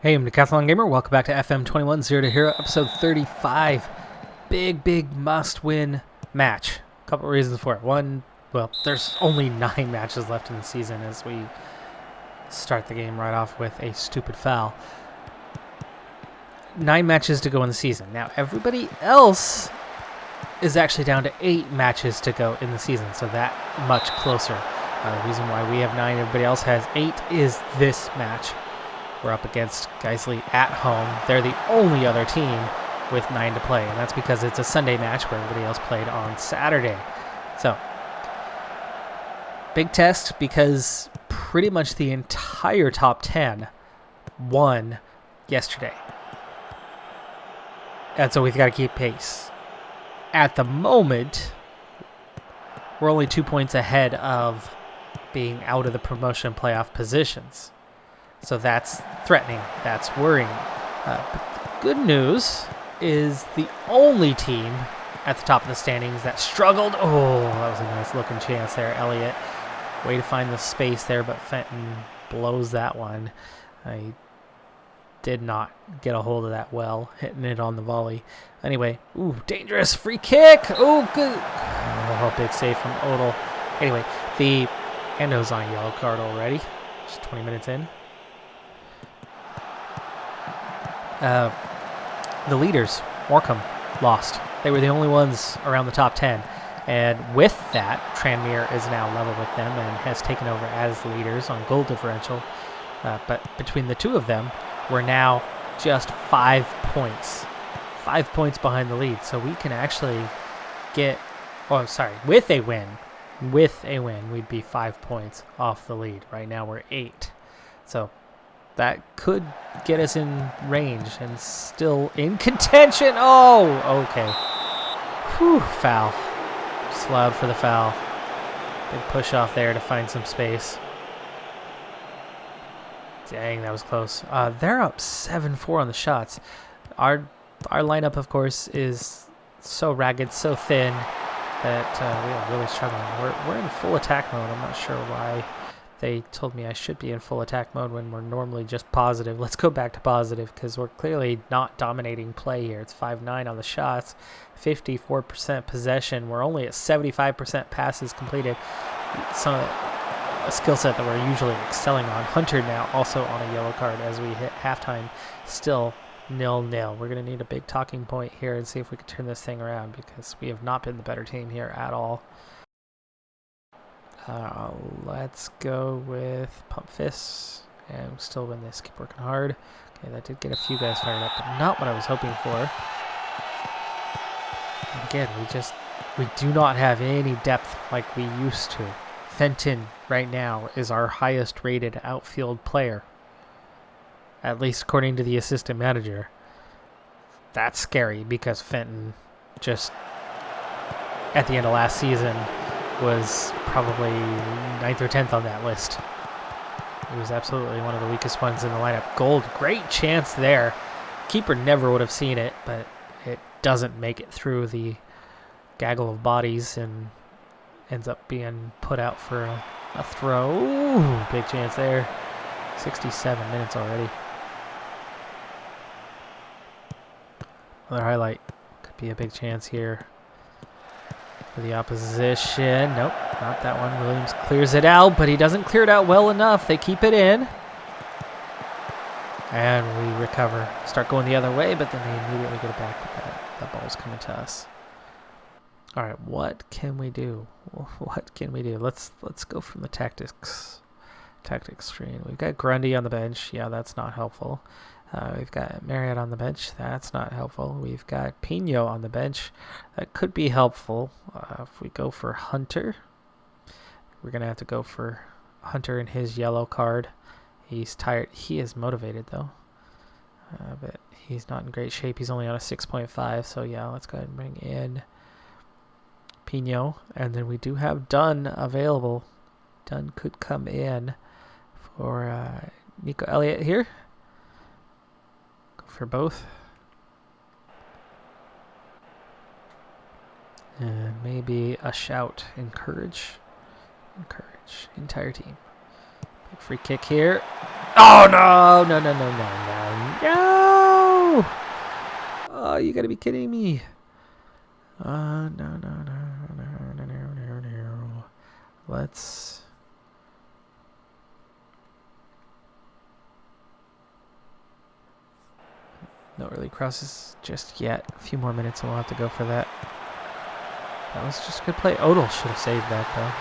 Hey, I'm Decathlon Gamer. Welcome back to FM21 Zero to Hero, episode 35. Big must-win match. A couple of reasons for it. One, well, there's only 9 matches left in the season as we start the game right off with a stupid foul. 9 matches to go in the season. Now, everybody else is actually down to 8 matches to go in the season, so that much closer. The reason why we have 9, everybody else has 8, is this match. We're up against Geisley at home. They're the only other team with 9 to play, and that's because it's a Sunday match where everybody else played on Saturday. So, big test because pretty much the entire top 10 won yesterday. And so we've got to keep pace. At the moment, we're only 2 points ahead of being out of the promotion playoff positions. So that's threatening. That's worrying. But the good news is the only team at the top of the standings that struggled. Oh, that was a nice looking chance there, Elliott. Way to find the space there, but Fenton blows that one. He did not get a hold of that well, hitting it on the volley. Anyway, ooh, dangerous free kick. Oh, good. Oh, big save from Odell. Anyway, the Endo's on a yellow card already. Just 20 minutes in. The leaders, Morecambe, lost. They were the only ones around the top 10. And with that, Tranmere is now level with them and has taken over as leaders on goal differential. But between the two of them, we're now just 5 points. 5 points behind the lead. So we can actually get... Oh, sorry. With a win, we'd be 5 points off the lead. Right now we're 8. So that could get us in range and still in contention. Oh, okay. Whew, foul. Just allowed for the foul. Big push off there to find some space. Dang, that was close. They're up 7-4 on the shots. Our lineup, of course, is so ragged, so thin that we are really struggling. We're in full attack mode. I'm not sure why they told me I should be in full attack mode when we're normally just positive. Let's go back to positive because we're clearly not dominating play here. It's 5-9 on the shots, 54% possession. We're only at 75% passes completed. A skill set that we're usually excelling on. Hunter now also on a yellow card as we hit halftime. Still 0-0. We're going to need a big talking point here and see if we can turn this thing around because we have not been the better team here at all. Let's go with Pump Fists and still win this. Keep working hard. Okay, that did get a few guys fired up, but not what I was hoping for. And again, we do not have any depth like we used to. Fenton right now is our highest rated outfield player, at least according to the assistant manager. That's scary because Fenton just at the end of last season was probably 9th or 10th on that list. He was absolutely one of the weakest ones in the lineup. Gold, great chance there. Keeper never would have seen it, but it doesn't make it through the gaggle of bodies and ends up being put out for a throw. Ooh, big chance there. 67 minutes already. Another highlight. Could be a big chance here for the opposition. Nope, not that one. Williams clears it out, but he doesn't clear it out well enough. They keep it in. And we recover. Start going the other way, but then they immediately get it back. But that ball's coming to us. All right, what can we do? What can we do? Let's go from the tactics screen. We've got Grundy on the bench. Yeah, that's not helpful. We've got Marriott on the bench. That's not helpful. We've got Pino on the bench. That could be helpful. If we go for Hunter, we're going to have to go for Hunter in his yellow card. He's tired. He is motivated, though. But he's not in great shape. He's only on a 6.5. So, yeah, let's go ahead and bring in Pino. And then we do have Dunn available. Dunn could come in for Nico Elliott here. For both. And maybe a shout. Encourage. Entire team. Big free kick here. Oh, no. No! Oh, you gotta be kidding me. No. Let's... No early crosses just yet. A few more minutes and we'll have to go for that. That was just a good play. Odell should have saved that, though.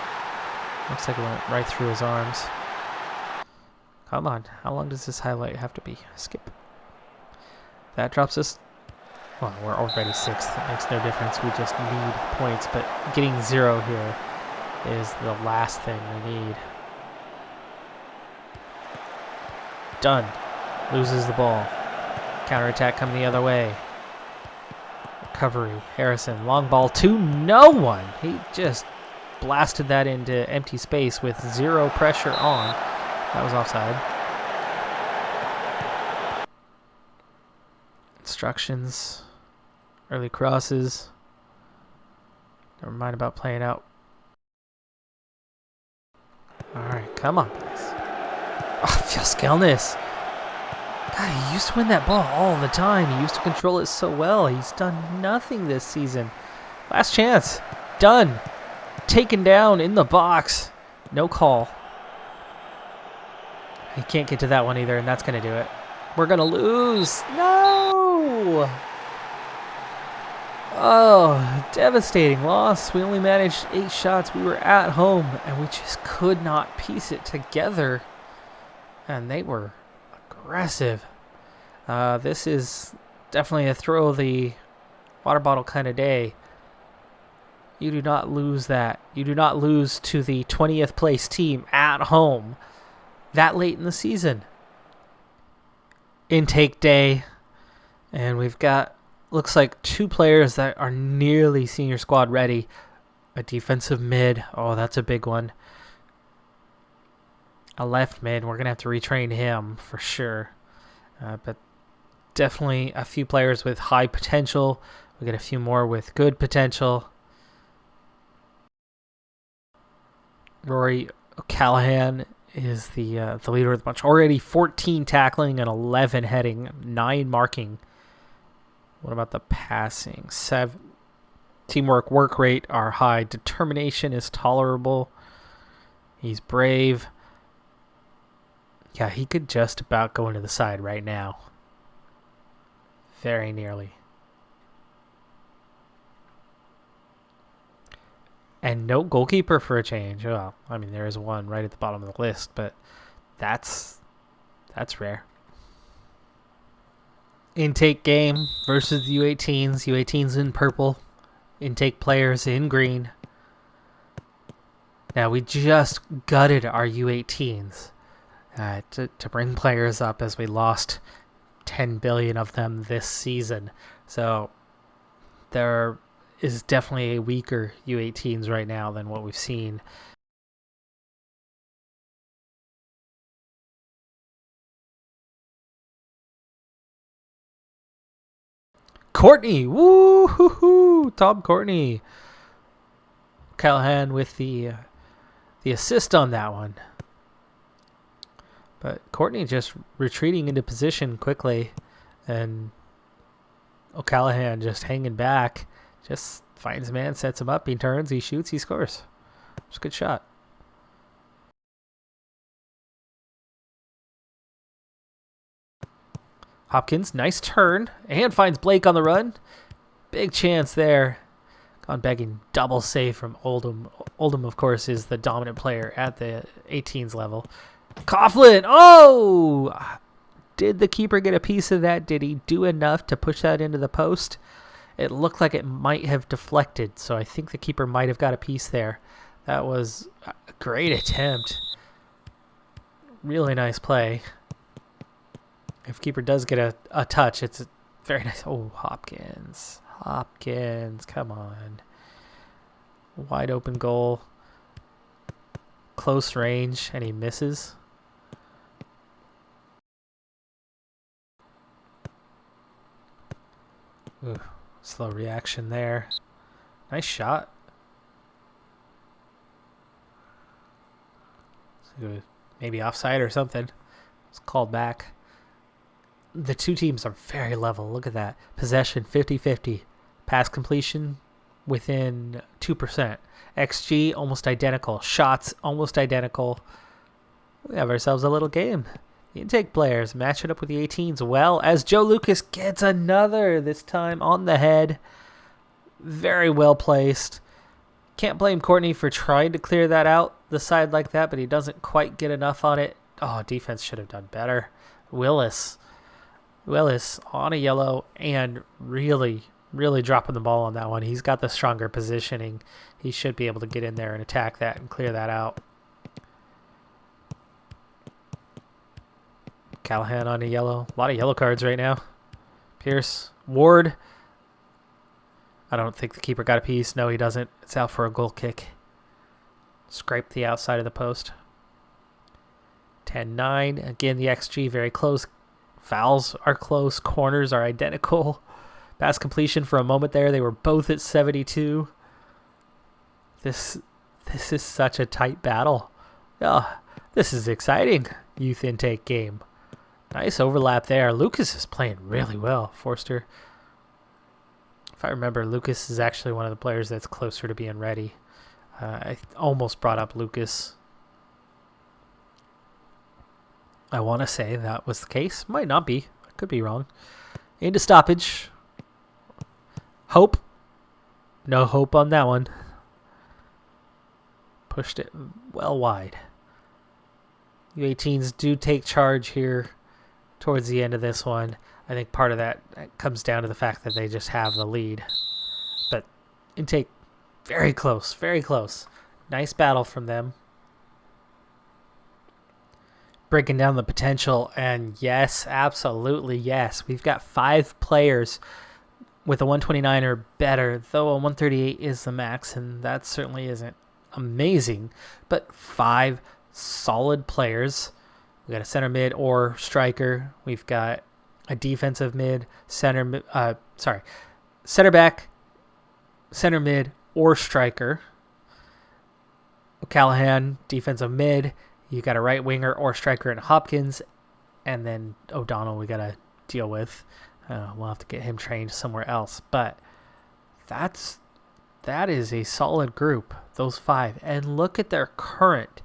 Looks like it went right through his arms. Come on. How long does this highlight have to be? Skip. That drops us... Well, we're already 6th. It makes no difference. We just need points. But getting 0 here is the last thing we need. Done. Loses the ball. Counterattack coming the other way. Recovery. Harrison. Long ball to no one. He just blasted that into empty space with 0 pressure on. That was offside. Instructions. Early crosses. Never mind about playing out. Alright, come on, guys. Oh, Fiaskelness. God, he used to win that ball all the time. He used to control it so well. He's done nothing this season. Last chance. Done. Taken down in the box. No call. He can't get to that one either, and that's going to do it. We're going to lose. No! Oh, devastating loss. We only managed 8 shots. We were at home, and we just could not piece it together. And they were aggressive. This is definitely a throw the water bottle kind of day. You do not lose that. You do not lose to the 20th place team at home that late in the season. Intake day, and we've got, looks like 2 players that are nearly senior squad ready. A defensive mid. Oh, that's a big one. A left mid. We're going to have to retrain him for sure. But definitely a few players with high potential. We get a few more with good potential. Rory O'Callahan is the leader of the bunch. Already 14 tackling and 11 heading, 9 marking. What about the passing? 7. Teamwork, work rate are high. Determination is tolerable. He's brave. Yeah, he could just about go into the side right now. Very nearly. And no goalkeeper for a change. Well, I mean, there is one right at the bottom of the list, but that's rare. Intake game versus the U18s. U18s in purple. Intake players in green. Now, we just gutted our U18s to bring players up as we lost 10 billion of them this season. So there is definitely a weaker U18s right now than what we've seen. Courtney, woo-hoo-hoo, Tom Courtney. Callahan with the assist on that one. But Courtney just retreating into position quickly, and O'Callahan just hanging back. Just finds a man, sets him up, he turns, he shoots, he scores. It's a good shot. Hopkins, nice turn, and finds Blake on the run. Big chance there. Gone begging, double save from Oldham. Oldham, of course, is the dominant player at the 18s level. Coughlin, oh! Did the keeper get a piece of that? Did he do enough to push that into the post? It looked like it might have deflected, so I think the keeper might have got a piece there. That was a great attempt. Really nice play. If keeper does get a touch, it's a very nice. Oh, Hopkins. Hopkins, come on. Wide open goal. Close range, and he misses. Ooh, slow reaction there. Nice shot. Maybe offside or something. It's called back. the two teams are very level. Look at that. Possession 50-50. Pass completion within 2%. XG almost identical. Shots almost identical. We have ourselves a little game. The intake players match it up with the 18s well as Joe Lucas gets another, this time on the head. Very well placed. Can't blame Courtney for trying to clear that out the side like that, but he doesn't quite get enough on it. Oh, defense should have done better. Willis on a yellow and really dropping the ball on that one. He's got the stronger positioning. He should be able to get in there and attack that and clear that out. Callahan on a yellow. A lot of yellow cards right now. Pierce. Ward. I don't think the keeper got a piece. No, he doesn't. It's out for a goal kick. Scrape the outside of the post. 10-9. Again, the XG very close. Fouls are close. Corners are identical. Pass completion for a moment there. They were both at 72. This is such a tight battle. Oh, this is exciting. Youth intake game. Nice overlap there. Lucas is playing really well. Forster. If I remember, Lucas is actually one of the players that's closer to being ready. I almost brought up Lucas. I want to say that was the case. Might not be. I could be wrong. Into stoppage. Hope. No hope on that one. Pushed it well wide. U18s do take charge here towards the end of this one. I think part of that comes down to the fact that they just have the lead. But intake, very close, very close. Nice battle from them. Breaking down the potential, and yes, absolutely yes. We've got 5 players with a 129 or better, though a 138 is the max, and that certainly isn't amazing. But 5 solid players. We got a center mid or striker. We've got a defensive mid, center back, center mid or striker. Callahan, defensive mid. You got a right winger or striker in Hopkins, and then O'Donnell we got to deal with. We'll have to get him trained somewhere else, but that is a solid group, those 5. And look at their current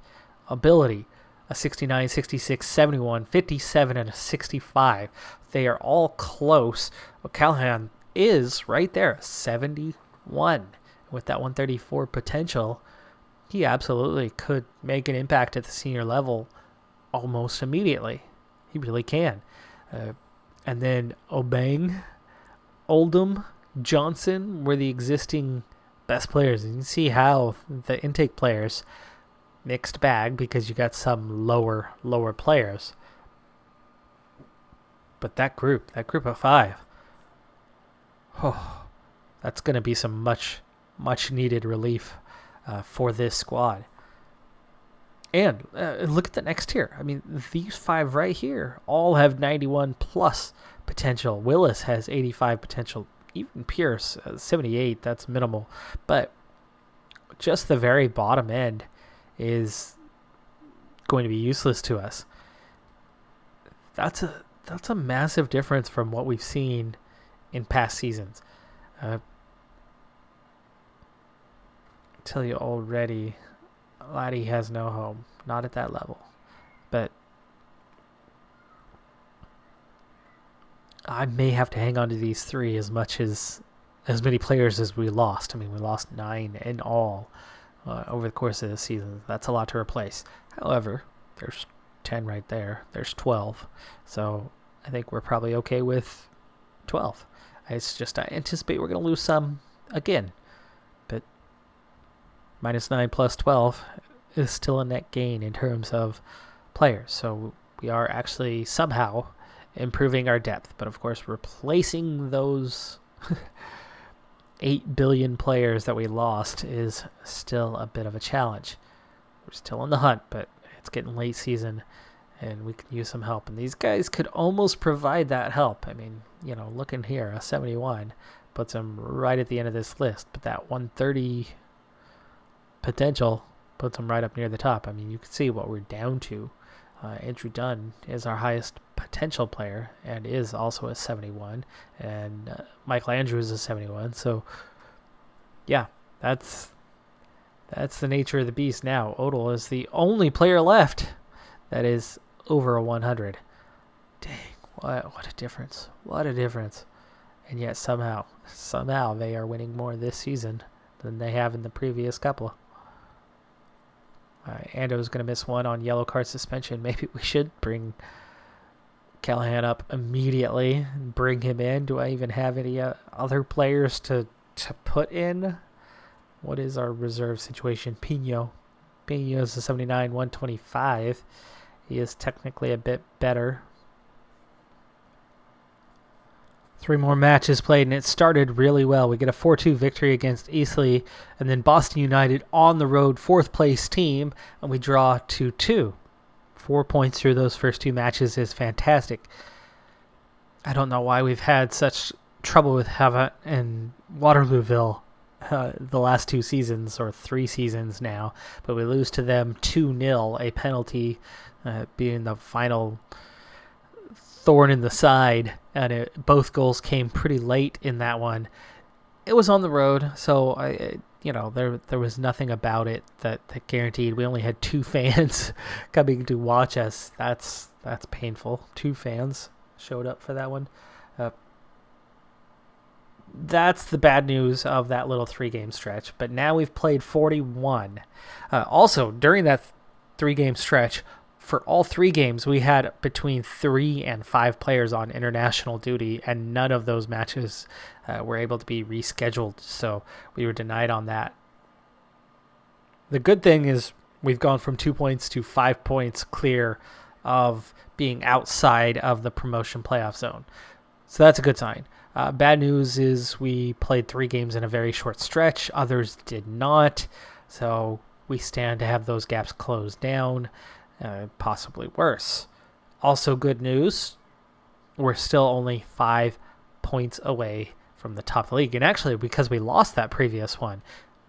ability. A 69, 66, 71, 57, and a 65. They are all close. Callahan is right there, 71. With that 134 potential, he absolutely could make an impact at the senior level almost immediately. He really can. And then Obang, Oldham, Johnson were the existing best players. And you can see how the intake players, mixed bag because you got some lower players. But that group of 5, that's going to be some much needed relief for this squad. And look at the next tier. I mean, these 5 right here all have 91 plus potential. Willis has 85 potential. Even Pierce, 78, that's minimal. But just the very bottom end is going to be useless to us. That's a massive difference from what we've seen in past seasons. I tell you already, Laddie has no home, not at that level. But I may have to hang on to these 3 as many players as we lost. I mean, we lost 9 in all. Over the course of the season. That's a lot to replace. However, there's 10 right there. There's 12. So I think we're probably okay with 12. It's just I anticipate we're going to lose some again. But -9 plus 12 is still a net gain in terms of players. So we are actually somehow improving our depth. But of course, replacing those 8 billion players that we lost is still a bit of a challenge. We're still in the hunt, but it's getting late season and we can use some help. And these guys could almost provide that help. I mean, looking here, a 71 puts them right at the end of this list, but that 130 potential puts them right up near the top. I mean, you can see what we're down to Andrew Dunn is our highest potential player and is also a 71, and Michael Andrews is a 71. So, yeah, that's the nature of the beast now. Odell is the only player left that is over a 100. Dang, what a difference. What a difference. And yet somehow they are winning more this season than they have in the previous couple. Ando's going to miss one on yellow card suspension. Maybe we should bring Callahan up immediately and bring him in. Do I even have any other players to put in? What is our reserve situation? Pino is a 79, 125. He is technically a bit better. 3 more matches played, and it started really well. We get a 4-2 victory against Eastleigh, and then Boston United on the road, 4th place team, and we draw 2-2. 4 points through those first 2 matches is fantastic. I don't know why we've had such trouble with Havant and Waterlooville the last 2 seasons, or 3 seasons now, but we lose to them 2-0, a penalty being the final thorn in the side, and both goals came pretty late in that one. It was on the road, so there was nothing about it that guaranteed. We only had 2 fans coming to watch us. That's painful. 2 fans showed up for that one. That's the bad news of that little 3-game stretch. But now we've played 41. Also, during that 3-game stretch, for all 3 games, we had between 3 and 5 players on international duty, and none of those matches were able to be rescheduled, so we were denied on that. The good thing is we've gone from 2 points to 5 points clear of being outside of the promotion playoff zone, so that's a good sign. Bad news is we played 3 games in a very short stretch. Others did not, so we stand to have those gaps closed down. Possibly worse. Also good news, we're still only 5 points away from the top of the league. And actually, because we lost that previous one,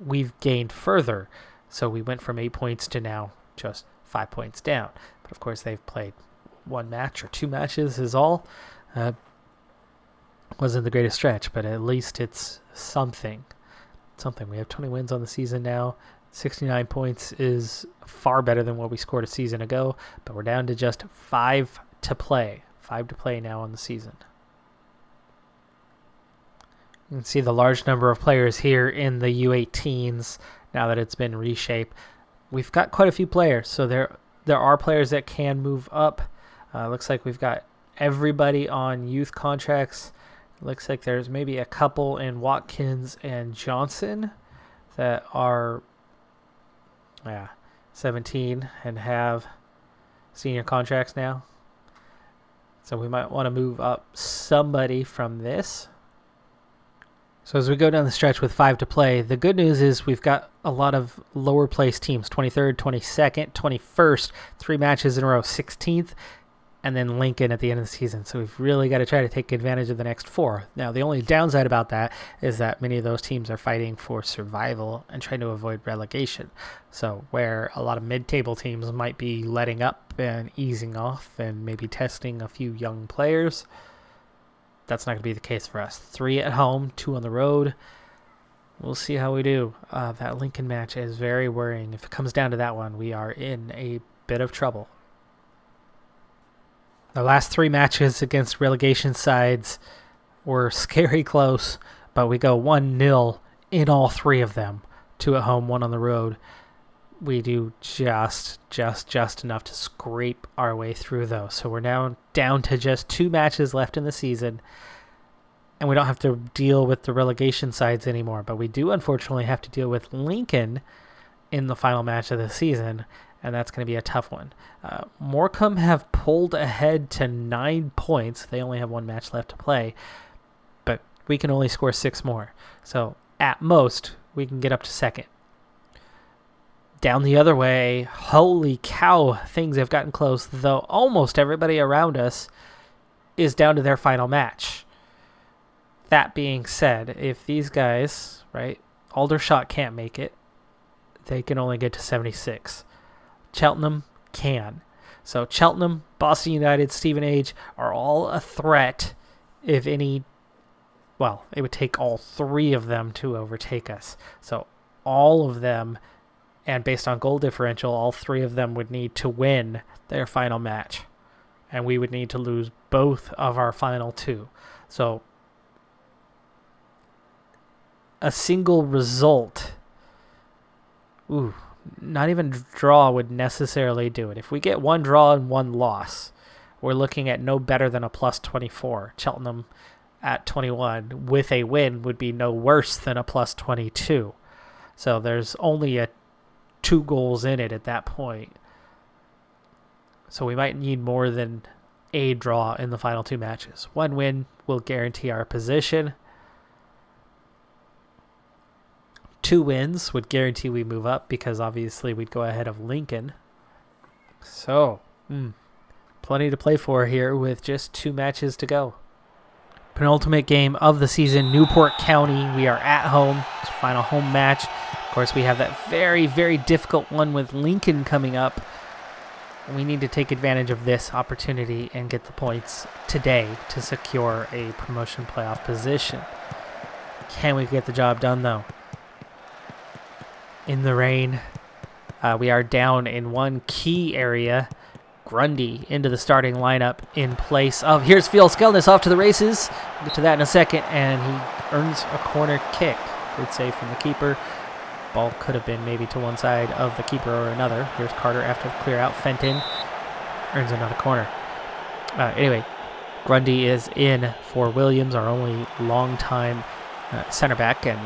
we've gained further. So we went from 8 points to now just 5 points down. But of course, they've played 1 match or 2 matches is all. Wasn't the greatest stretch, but at least it's something. We have 20 wins on the season now. 69 points is far better than what we scored a season ago, but we're down to just 5 to play. 5 to play now on the season. You can see the large number of players here in the U18s now that it's been reshaped. We've got quite a few players, so there are players that can move up. Looks like we've got everybody on youth contracts. Looks like there's maybe a couple in Watkins and Johnson that are 17 and have senior contracts now. So we might want to move up somebody from this. So as we go down the stretch with 5 to play, the good news is we've got a lot of lower place teams, 23rd, 22nd, 21st, 3 matches in a row, 16th, and then Lincoln at the end of the season. So we've really got to try to take advantage of the next 4. Now, the only downside about that is that many of those teams are fighting for survival and trying to avoid relegation. So where a lot of mid-table teams might be letting up and easing off and maybe testing a few young players, that's not going to be the case for us. 3 at home, 2 on the road. We'll see how we do. That Lincoln match is very worrying. If it comes down to that one, we are in a bit of trouble. The last 3 matches against relegation sides were scary close, but we go 1-0 in all 3 of them. 2 at home, 1 on the road. We do just enough to scrape our way through those. So we're now down to just 2 matches left in the season, and we don't have to deal with the relegation sides anymore. But we do unfortunately have to deal with Lincoln in the final match of the season, and that's going to be a tough one. Morecambe have pulled ahead to 9 points. They only have 1 match left to play, but we can only score 6 more. So at most, we can get up to 2nd. Down the other way, holy cow, things have gotten close, though almost everybody around us is down to their final match. That being said, if these guys, right, Aldershot can't make it, they can only get to 76. Cheltenham can. So Cheltenham, Boston United, Stephen Age are all a threat if any. Well, it would take all three of them to overtake us. So all of them, and based on goal differential, all three of them would need to win their final match. And we would need to lose both of our final two. So a single result, not even draw would necessarily do it. If we get one draw and one loss, we're looking at no better than a plus 24. Cheltenham at 21 with a win would be no worse than a plus 22. So there's only 2 goals in it at that point. So we might need more than a draw in the final 2 matches. 1 win will guarantee our position. 2 wins would guarantee we move up because obviously we'd go ahead of Lincoln. So, plenty to play for here with just 2 matches to go. Penultimate game of the season, Newport County. We are at home. It's our final home match. Of course, we have that very, very difficult one with Lincoln coming up. We need to take advantage of this opportunity and get the points today to secure a promotion playoff position. Can we get the job done, though? In the rain, we are down in one key area. Grundy into the starting lineup in place of... Here's Phil Skelness off to the races. We'll get to that in a second, and he earns a corner kick. Good save from the keeper. Ball could have been maybe to one side of the keeper or another. Here's Carter after the clear out. Fenton earns another corner. Anyway, Grundy is in for Williams, our only long-time center back and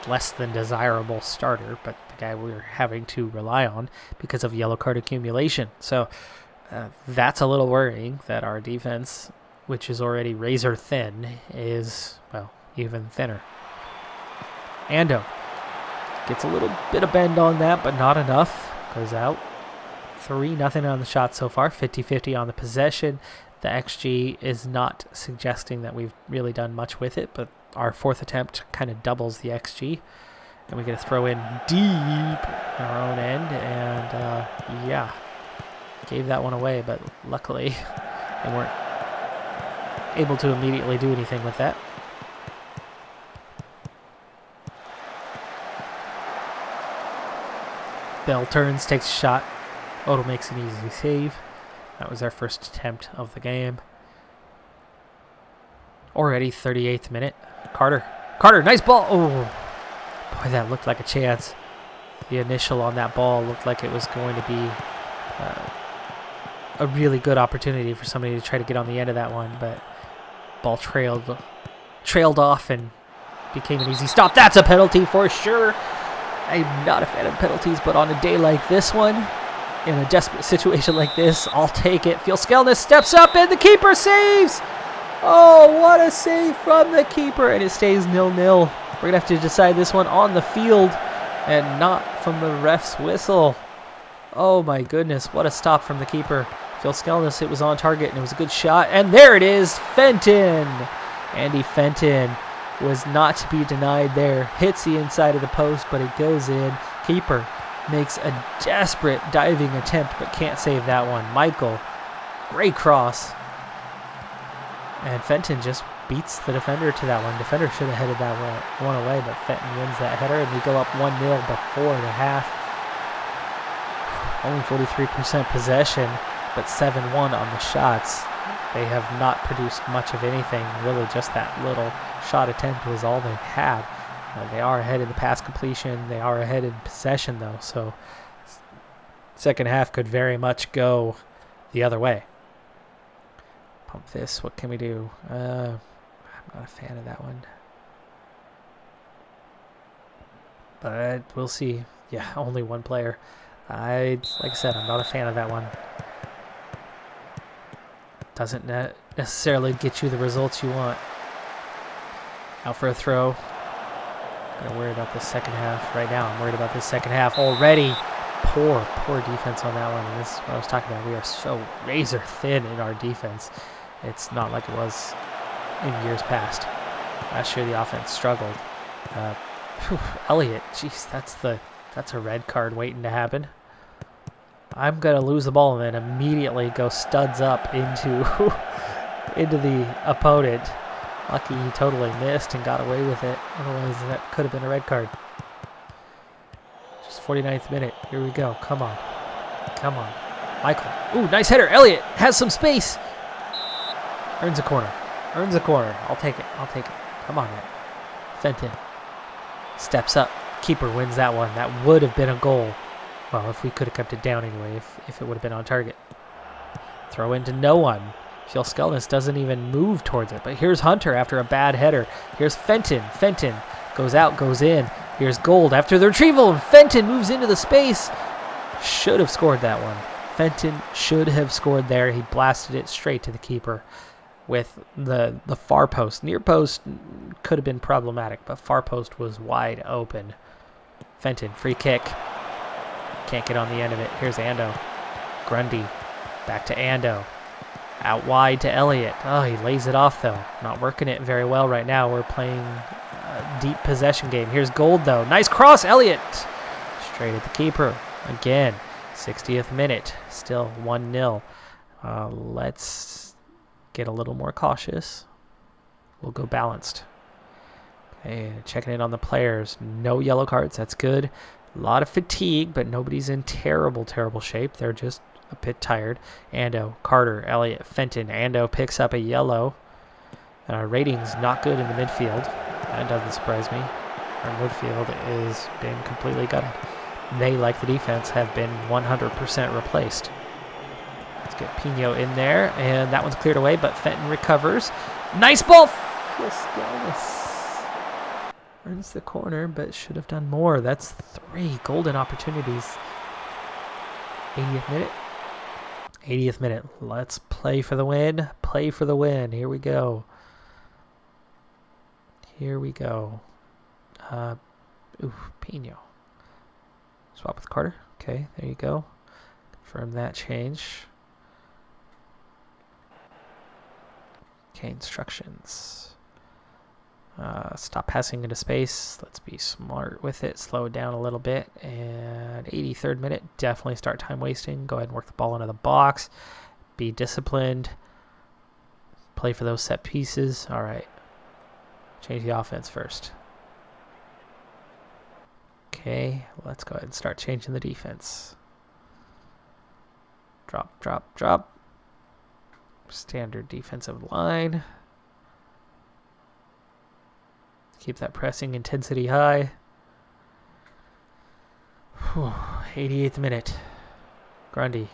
less than desirable starter, but the guy we're having to rely on because of yellow card accumulation. So that's a little worrying that our defense, which is already razor thin, is, well, even thinner. Ando gets a little bit of bend on that, but not enough. Goes out. 3-0 on the shot so far, 50-50 on the possession. The XG is not suggesting that we've really done much with it, but our 4th attempt kind of doubles the XG. And we get to throw in deep in our own end, and gave that one away, but luckily they weren't able to immediately do anything with that. Bell turns, takes a shot. Odo makes an easy save. That was our first attempt of the game. Already 38th minute. Carter, nice ball. Oh, boy, that looked like a chance. The initial on that ball looked like it was going to be a really good opportunity for somebody to try to get on the end of that one, but ball trailed off and became an easy stop. That's a penalty for sure. I'm not a fan of penalties, but on a day like this one, in a desperate situation like this, I'll take it. Phil Skelness steps up and the keeper saves. Oh, what a save from the keeper, and it stays 0-0. We're going to have to decide this one on the field and not from the ref's whistle. Oh my goodness, what a stop from the keeper. Phil Skelness, it was on target and it was a good shot, and there it is, Fenton. Andy Fenton was not to be denied there. Hits the inside of the post, but it goes in. Keeper makes a desperate diving attempt, but can't save that one. Michael, great cross. And Fenton just beats the defender to that one. Defender should have headed that one away, but Fenton wins that header, and we go up 1-0 before the half. Only 43% possession, but 7-1 on the shots. They have not produced much of anything. Really, just that little shot attempt was all they've had. They are ahead in the pass completion. They are ahead in possession, though. So second half could very much go the other way. Pump this. What can we do? I'm not a fan of that one. But we'll see. Yeah, only one player. Like I said, I'm not a fan of that one. Doesn't necessarily get you the results you want. Out for a throw. I'm worried about this second half right now. I'm worried about this second half already. Poor defense on that one. And this is what I was talking about. We are so razor thin in our defense. It's not like it was in years past. Last year the offense struggled. Elliott, jeez, that's a red card waiting to happen. I'm going to lose the ball and then immediately go studs up into into the opponent. Lucky he totally missed and got away with it. Otherwise, that could have been a red card. Just 49th minute. Here we go. Come on. Come on. Michael. Ooh, nice header. Elliott has some space. Earns a corner. Earns a corner. I'll take it. I'll take it. Come on, man. Fenton steps up. Keeper wins that one. That would have been a goal. Well, if we could have kept it down anyway, if it would have been on target. Throw into no one. Phil Skelnis doesn't even move towards it. But here's Hunter after a bad header. Here's Fenton. Fenton goes out, goes in. Here's Gold after the retrieval. And Fenton moves into the space. Should have scored that one. Fenton should have scored there. He blasted it straight to the keeper with the far post. Near post could have been problematic, but far post was wide open. Fenton, free kick. Can't get on the end of it. Here's Ando. Grundy. Back to Ando. Out wide to Elliott. Oh, he lays it off, though. Not working it very well right now. We're playing a deep possession game. Here's Gold, though. Nice cross, Elliott. Straight at the keeper. Again, 60th minute. Still 1-0. Let's get a little more cautious. We'll go balanced. Okay, checking in on the players. No yellow cards. That's good. A lot of fatigue, but nobody's in terrible, terrible shape. They're just a bit tired. Ando, Carter, Elliott, Fenton. Ando picks up a yellow. Our rating's not good in the midfield. That doesn't surprise me. Our midfield is been completely gutted. They, like the defense, have been 100% replaced. Let's get Pino in there, and that one's cleared away, but Fenton recovers. Nice ball! Skelnis earns the corner, but should have done more. That's 3 golden opportunities. 80th minute. 80th minute. Let's play for the win. Play for the win. Here we go. Here we go. Pino. Swap with Carter. Okay, there you go. Confirm that change. Okay, instructions. Stop passing into space. Let's be smart with it. Slow it down a little bit. And 83rd minute, definitely start time wasting. Go ahead and work the ball into the box. Be disciplined. Play for those set pieces. All right. Change the offense first. Okay, let's go ahead and start changing the defense. Drop, drop, drop. Standard defensive line. Keep that pressing intensity high. 88th minute. Grundy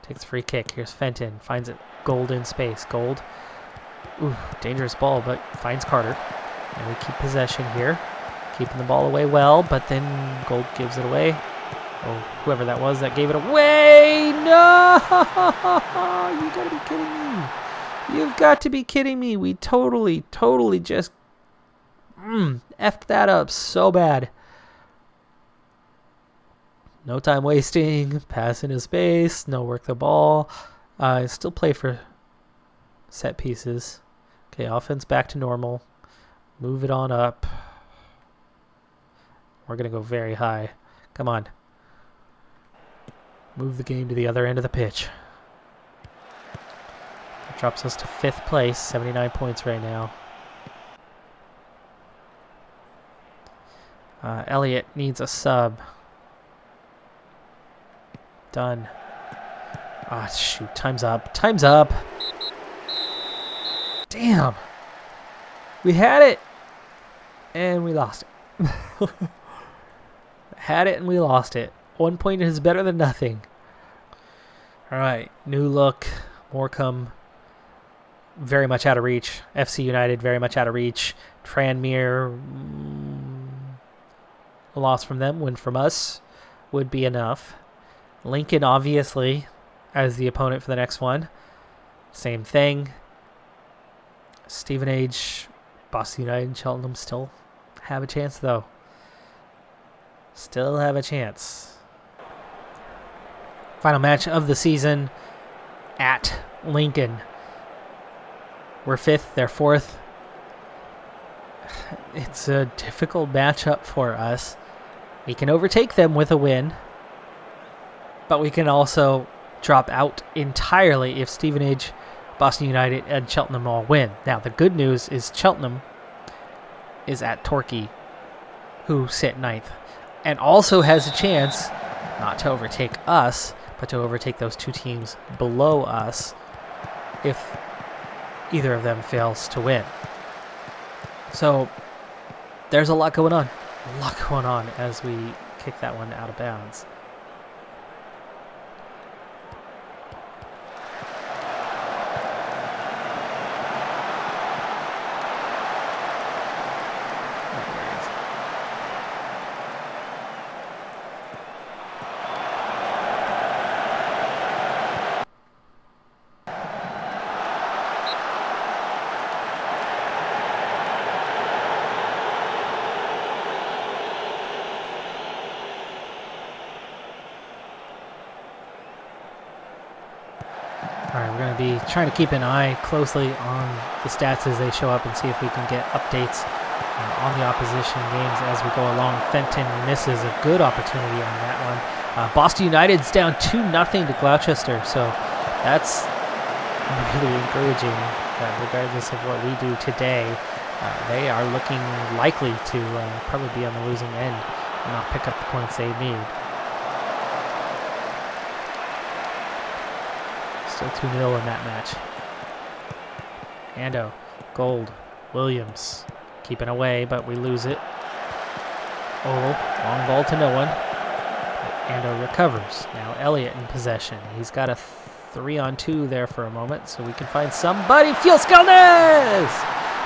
takes a free kick. Here's Fenton. Finds it. Gold in space. Gold. Ooh, dangerous ball, but finds Carter. And we keep possession here. Keeping the ball away well, but then Gold gives it away. Oh, whoever that was that gave it away. No! You gotta be kidding me. You've got to be kidding me. We totally just effed that up so bad. No time wasting. Pass into space. No work the ball. Still play for set pieces. Okay, offense back to normal. Move it on up. We're going to go very high. Come on. Move the game to the other end of the pitch. That drops us to 5th place. 79 points right now. Elliott needs a sub. Done. Ah, shoot. Time's up. Time's up. Damn. We had it. And we lost it. Had it and we lost it. 1 point is better than nothing. All right. New look. Morecambe. Very much out of reach. FC United very much out of reach. Tranmere. A loss from them, win from us would be enough. Lincoln, obviously, as the opponent for the next one. Same thing. Stevenage, Boston United, and Cheltenham still have a chance, though. Still have a chance. Final match of the season at Lincoln. We're 5th, they're 4th. It's a difficult matchup for us. We can overtake them with a win. But we can also drop out entirely if Stevenage, Boston United, and Cheltenham all win. Now, the good news is Cheltenham is at Torquay, who sit 9th, and also has a chance not to overtake us, but to overtake those two teams below us if either of them fails to win. So there's a lot going on. A lot going on as we kick that one out of bounds. Alright, we're going to be trying to keep an eye closely on the stats as they show up and see if we can get updates on the opposition games as we go along. Fenton misses a good opportunity on that one. Boston United's down 2-0 to Gloucester, so that's really encouraging regardless of what we do today. They are looking likely to probably be on the losing end and not pick up the points they need. Still 2-0 in that match. Ando, Gold, Williams, keeping away, but we lose it. Oh, long ball to no one. Ando recovers. Now Elliott in possession. He's got a 3-on-2 there for a moment, so we can find somebody. Fuel Skelnes!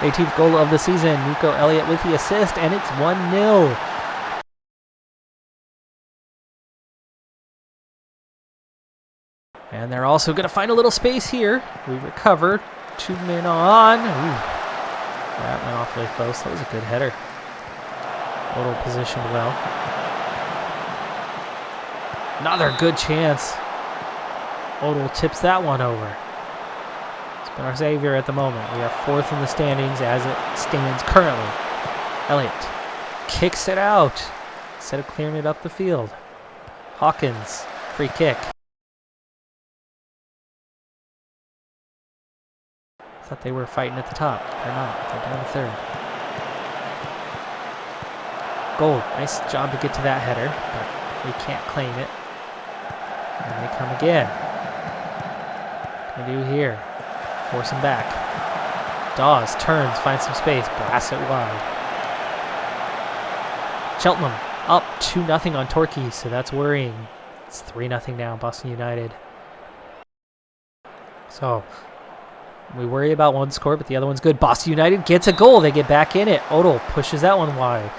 18th goal of the season. Nico Elliott with the assist, and it's 1-0. And they're also going to find a little space here. We recover. 2 men on. Ooh, that went awfully close. That was a good header. Little positioned well. Another good chance. Odell tips that one over. It's been our savior at the moment. We are 4th in the standings as it stands currently. Elliott kicks it out instead of clearing it up the field. Hawkins, free kick. Thought they were fighting at the top. They're not. They're down to 3rd. Gold. Nice job to get to that header, but we can't claim it. And they come again. What can we do here? Force him back. Dawes turns, finds some space, blasts it wide. Cheltenham up 2-0 on Torquay, so that's worrying. It's 3-0 now, Boston United. So we worry about one score, but the other one's good. Boston United gets a goal. They get back in it. Odell pushes that one wide.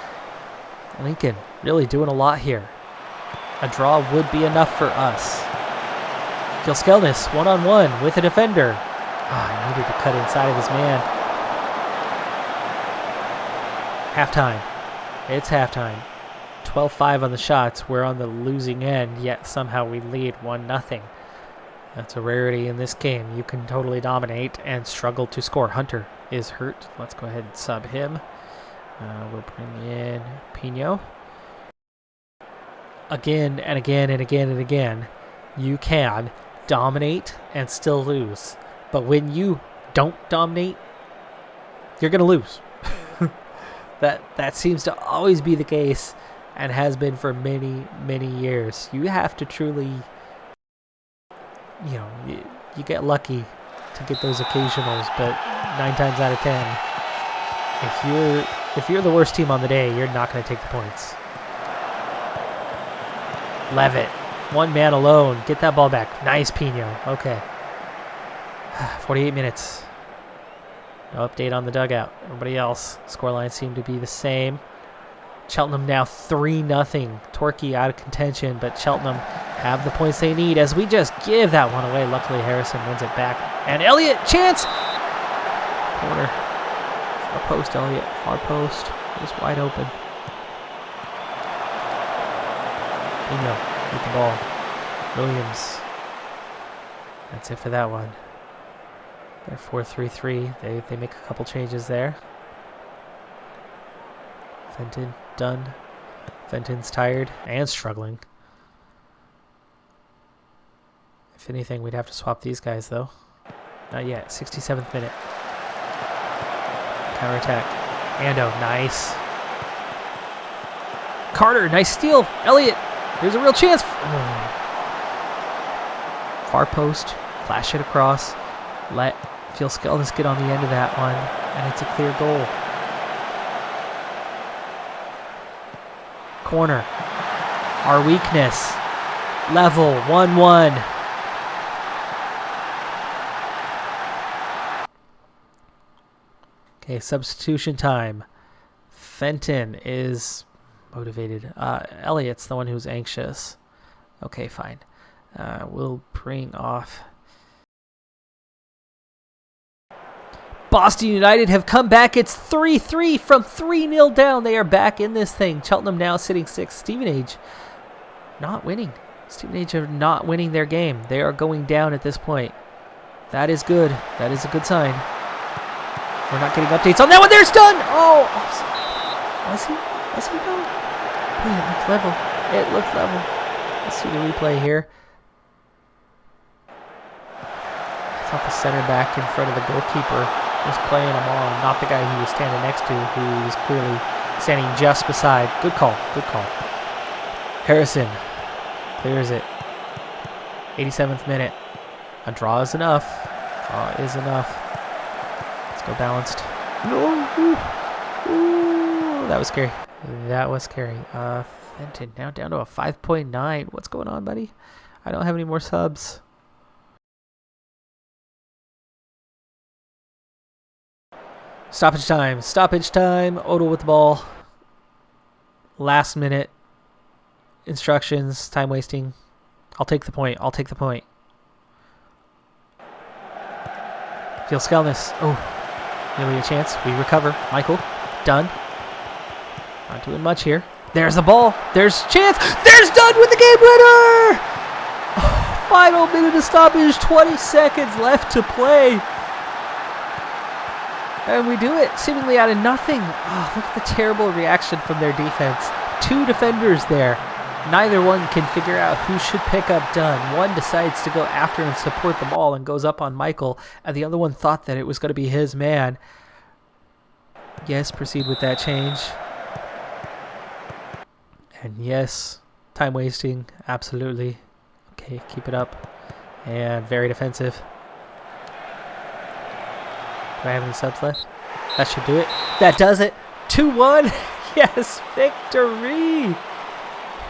Lincoln really doing a lot here. A draw would be enough for us. Gilskelnis, 1-on-1 with a defender. He needed to cut inside of his man. Halftime. It's halftime. 12-5 on the shots. We're on the losing end, yet somehow we lead 1-0. That's a rarity in this game. You can totally dominate and struggle to score. Hunter is hurt. Let's go ahead and sub him. We'll bring in Pino. Again and again and again and again, you can dominate and still lose. But when you don't dominate, you're going to lose. That seems to always be the case and has been for many, many years. You have to truly, you get lucky to get those occasionals, but 9 times out of 10, if you're the worst team on the day, you're not going to take the points. Levitt, one man alone. Get that ball back. Nice, Pino. Okay. 48 minutes. No update on the dugout. Everybody else. Scorelines seem to be the same. Cheltenham now 3-0. Torquay out of contention, but Cheltenham have the points they need as we just give that one away. Luckily, Harrison wins it back. And Elliott, chance! Corner. Far post, Elliott. Far post. It was wide open. Pino with the ball. Williams. That's it for that one. They're 4-3-3. They make a couple changes there. Fenton done. Fenton's tired and struggling. If anything, we'd have to swap these guys, though. Not yet. 67th minute. Counterattack. Ando, nice. Carter, nice steal. Elliott, there's a real chance. Oh. Far post. Flash it across. Let Phil Skeldis get on the end of that one. And it's a clear goal. Corner. Our weakness. Level. 1-1. Okay, substitution time. Fenton is motivated. Elliott's the one who's anxious. Okay, fine. We'll bring off... Boston United have come back. It's 3-3 from 3-0 down. They are back in this thing. Cheltenham now sitting 6th. Stevenage not winning. Stevenage are not winning their game. They are going down at this point. That is good. That is a good sign. We're not getting updates on that one. There's done. Oh, was he? Was he done? Oh, it looked level. It looked level. Let's see the replay here. I thought the center back in front of the goalkeeper was playing him on, not the guy he was standing next to, who was clearly standing just beside. Good call. Good call. Harrison clears it. 87th minute. A draw is enough. Draw is enough. Let's go balanced. No. Ooh. That was scary. That was scary. Fenton now down to a 5.9. What's going on, buddy? I don't have any more subs. Stoppage time. Stoppage time. Odell with the ball. Last minute instructions. Time wasting. I'll take the point. I'll take the point. Feel Skelness. Oh. Nearly a chance. We recover. Michael. Done. Not doing much here. There's the ball. There's chance. There's Dunn with the game winner! Oh, final minute of stoppage. 20 seconds left to play. And we do it seemingly out of nothing. Oh, look at the terrible reaction from their defense. 2 defenders there. Neither one can figure out who should pick up Dunn. One decides to go after and support the ball and goes up on Michael, and the other one thought that it was going to be his man. Yes, proceed with that change. And yes, time wasting, absolutely. Okay, keep it up. And very defensive. Do I have any subs left? That should do it. That does it. 2-1. Yes, victory.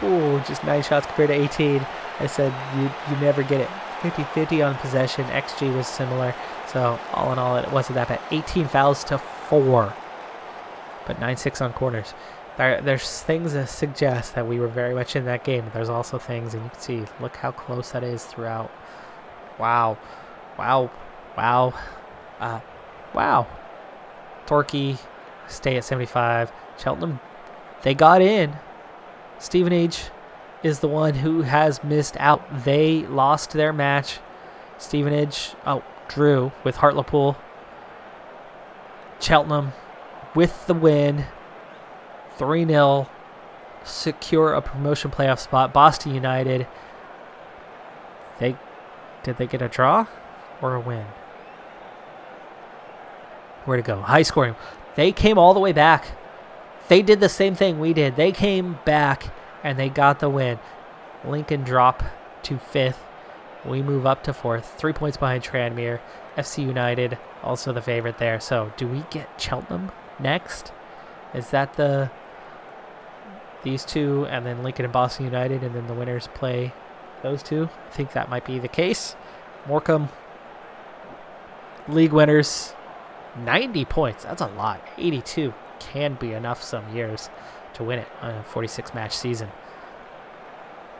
Oh, just 9 shots compared to 18. I said you never get it. 50-50 on possession. XG was similar. So all in all, it wasn't that bad. 18 fouls to 4. But 9-6 on corners. There's things that suggest that we were very much in that game. There's also things, and you can see, look how close that is throughout. Wow. Wow. Wow. Wow. Torquay, stay at 75. Cheltenham, they got in. Stevenage is the one who has missed out. They lost their match. Stevenage, drew with Hartlepool. Cheltenham with the win. 3-0. Secure a promotion playoff spot. Boston United, did they get a draw or a win? Where to go? High scoring. They came all the way back. They did the same thing we did. They came back and they got the win. Lincoln drop to 5th. We move up to 4th. 3 points behind Tranmere. FC United also the favorite there. So do we get Cheltenham next? Is that these two and then Lincoln and Boston United and then the winners play those two? I think that might be the case. Morecambe, league winners. 90 points. That's a lot. 82 can be enough some years to win it on a 46-match season.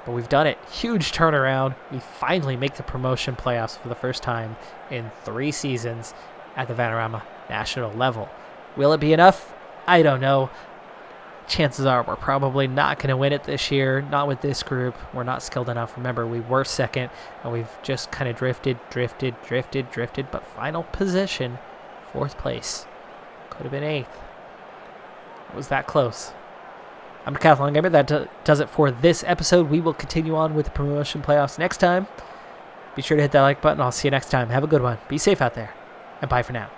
But we've done it. Huge turnaround. We finally make the promotion playoffs for the first time in 3 seasons at the Vanarama national level. Will it be enough? I don't know. Chances are we're probably not going to win it this year. Not with this group. We're not skilled enough. Remember, we were 2nd, and we've just kind of drifted. But final position, 4th place. Could have been 8th. It was that close. I'm Decathlon Gamer. That does it for this episode. We will continue on with the promotion playoffs next time. Be sure to hit that like button. I'll see you next time. Have a good one. Be safe out there. And bye for now.